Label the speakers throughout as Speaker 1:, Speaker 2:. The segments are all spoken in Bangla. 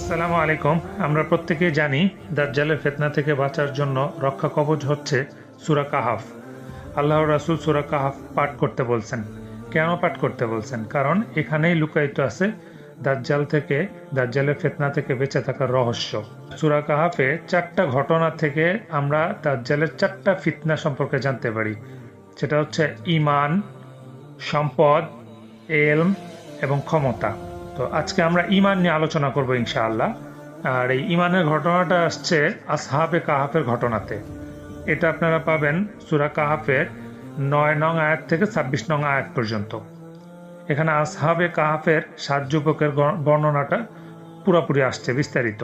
Speaker 1: আসসালামু আলাইকুম। আমরা প্রত্যেকেই জানি দাজ্জালের ফিতনা থেকে বাঁচার জন্য রক্ষা কবচ হচ্ছে সূরা কাহাফ। আল্লাহর রাসূল সূরা কাহাফ পাঠ করতে বলছেন। কেন পাঠ করতে বলছেন? কারণ এখানেই লুকায়িত আছে দাজ্জালের ফিতনা থেকে বেঁচে থাকার রহস্য। সূরা কাহাফে 4টা ঘটনা থেকে আমরা দাজ্জালের 4টা ফিতনা সম্পর্কে জানতে পারি। সেটা হচ্ছে ঈমান, সম্পদ, ইলম এবং ক্ষমতা। তো আজকে আমরা ঈমান নিয়ে আলোচনা করব ইনশাআল্লাহ। আর এই ঈমানের ঘটনাটা আসছে আসহাবে কাহাফের ঘটনাতে। এটা আপনারা পাবেন সূরা কাহাফের 9 নং আয়াত থেকে 26 নং আয়াত পর্যন্ত। এখানে আসহাবে কাহাফের 7 যুবকের বর্ণনাটা পুরোপুরি আসছে বিস্তারিত।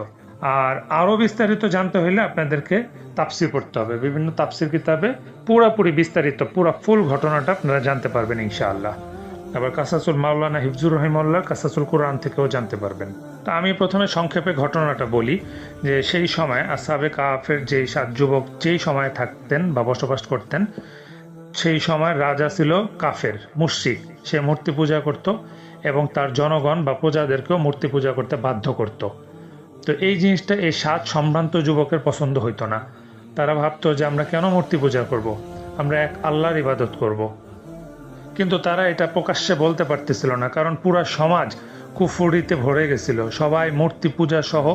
Speaker 1: আর আরও বিস্তারিত জানতে হলে আপনাদেরকে তাফসীর পড়তে হবে। বিভিন্ন তাফসীর কিতাবে পুরোপুরি বিস্তারিত পুরো ফুল ঘটনাটা আপনারা জানতে পারবেন ইনশাআল্লাহ। আবার কাসাসুল মাওলানা হিফজুর রহিমাল্লাহর কাসাসুল কোরআন থেকেও জানতে পারবেন। তা আমি প্রথমে সংক্ষেপে ঘটনাটা বলি যে সেই সময় আসহাবে কাহাফের যেই 7 যুবক যেই সময় থাকতেন বা বসবাস করতেন, সেই সময় রাজা ছিল কাফের, মুশরিক। সে মূর্তি পূজা করত এবং তার জনগণ বা প্রজাদেরকেও মূর্তি পূজা করতে বাধ্য করত। তো এই জিনিসটা এই 7 সম্ভ্রান্ত যুবকের পছন্দ হইতো না। তারা ভাবতো যে আমরা কেন মূর্তি পূজা করব, আমরা এক আল্লাহর ইবাদত করব। কিন্তু তারা এটা প্রকাশ্যে বলতে পারতেছিল না, কারণ পুরা সমাজ কুফরিতে ভরে গেছিল। সবাই মূর্তি পূজা সহ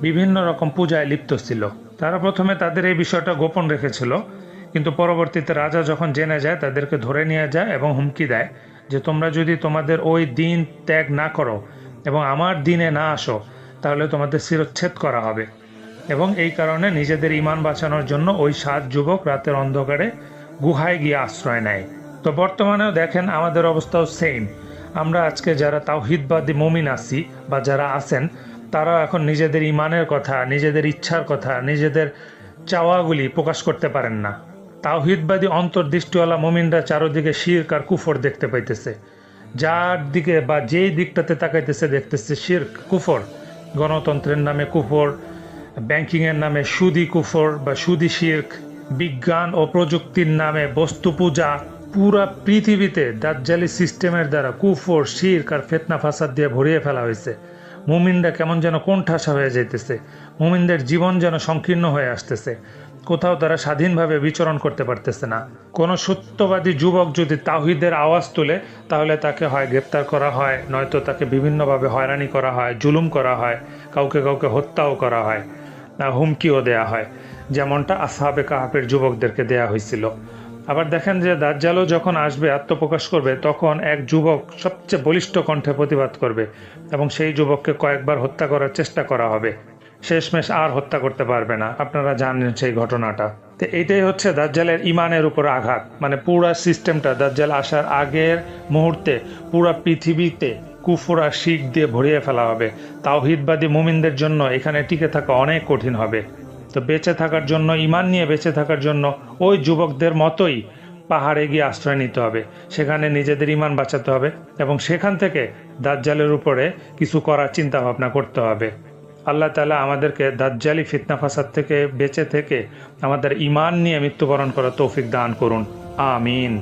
Speaker 1: বিভিন্ন রকম পূজায় লিপ্ত ছিল। তারা প্রথমে তাদের এই বিষয়টা গোপন রেখেছিল, কিন্তু পরবর্তীতে রাজা যখন জেনে যায় তাদেরকে ধরে নিয়ে যায় এবং হুমকি দেয় যে তোমরা যদি তোমাদের ওই দিন ত্যাগ না করো এবং আমার দিনে না আসো তাহলে তোমাদের শিরচ্ছেদ করা হবে। এবং এই কারণে নিজেদের ঈমান বাঁচানোর জন্য ওই 7 যুবক রাতের অন্ধকারে গুহায় গিয়ে আশ্রয় নেয়। তো বর্তমানেও দেখেন আমাদের অবস্থাও সেম। আমরা আজকে যারা তাওহীদবাদী মুমিন আছি বা যারা আছেন, তারা এখন নিজেদের ঈমানের কথা, নিজেদের ইচ্ছার কথা, নিজেদের চাওয়াগুলি প্রকাশ করতে পারেন না। তাওহীদবাদী অন্তর্দৃষ্টিওয়ালা মুমিনরা চারদিকে শিরক আর কুফর দেখতে পাইতেছে। যার দিকে বা যেই দিকটাতে তাকাইতেছে দেখতেছে শিরক, কুফর। গণতন্ত্রের নামে কুফর, ব্যাংকিংয়ের নামে সুদি কুফর বা সুদি শিরক, বিজ্ঞান ও প্রযুক্তির নামে বস্তু পূজা। পুরা পৃথিবীতে দাজ্জালি সিস্টেমের দ্বারা কুফর, শিরক আর ফিতনা ফাসাদ দিয়ে ভরিয়ে ফেলা হয়েছে। মুমিনরা কেমন যেন কোণঠাসা হয়ে যাইতেছে। মুমিনদের জীবন যেন সংকীর্ণ হয়ে আসতেছে। কোথাও তারা স্বাধীনভাবে বিচরণ করতে পারতেছে না। কোনো সত্যবাদী যুবক যদি তাওহীদের আওয়াজ তোলে তাহলে তাকে হয় গ্রেপ্তার করা হয়, নয়তো তাকে বিভিন্নভাবে হয়রানি করা হয়, জুলুম করা হয়, কাউকে কাউকে হত্যাও করা হয়, হুমকিও দেয়া হয়, যেমনটা আসহাবে কাহাফের যুবকদেরকে দেয়া হয়েছিল। আবার দেখেন যে দাজ্জালও যখন আসবে, আত্মপ্রকাশ করবে, তখন এক যুবক সবচেয়ে বলিষ্ঠ কণ্ঠে প্রতিবাদ করবে এবং সেই যুবককে কয়েকবার হত্যা করার চেষ্টা করা হবে। শেষমেশ আর হত্যা করতে পারবে না। আপনারা জানেন সেই ঘটনাটা। তো এইটাই হচ্ছে দাজ্জালের ঈমানের উপর আঘাত। মানে পুরা সিস্টেমটা দাজ্জাল আসার আগের মুহূর্তে পুরা পৃথিবীতে কুফর আর শিরক দিয়ে ভরিয়ে ফেলা হবে। তাওহীদবাদী মুমিনদের জন্য এখানে টিকে থাকা অনেক কঠিন হবে। তো বেঁচে থাকার জন্য, ঈমান নিয়ে বেঁচে থাকার জন্য ওই যুবকদের মতোই পাহাড়ে গিয়ে আশ্রয় নিতে হবে। সেখানে নিজেদের ঈমান বাঁচাতে হবে এবং সেখান থেকে দাজ্জালের উপরে কিছু করার চিন্তা ভাবনা করতে হবে। আল্লাহ তাআলা আমাদেরকে দাজ্জালি ফিতনা ফাসাদ থেকে বেঁচে থেকে আমাদের ঈমান নিয়ে মৃত্যুবরণ করার তৌফিক দান করুন। আমিন।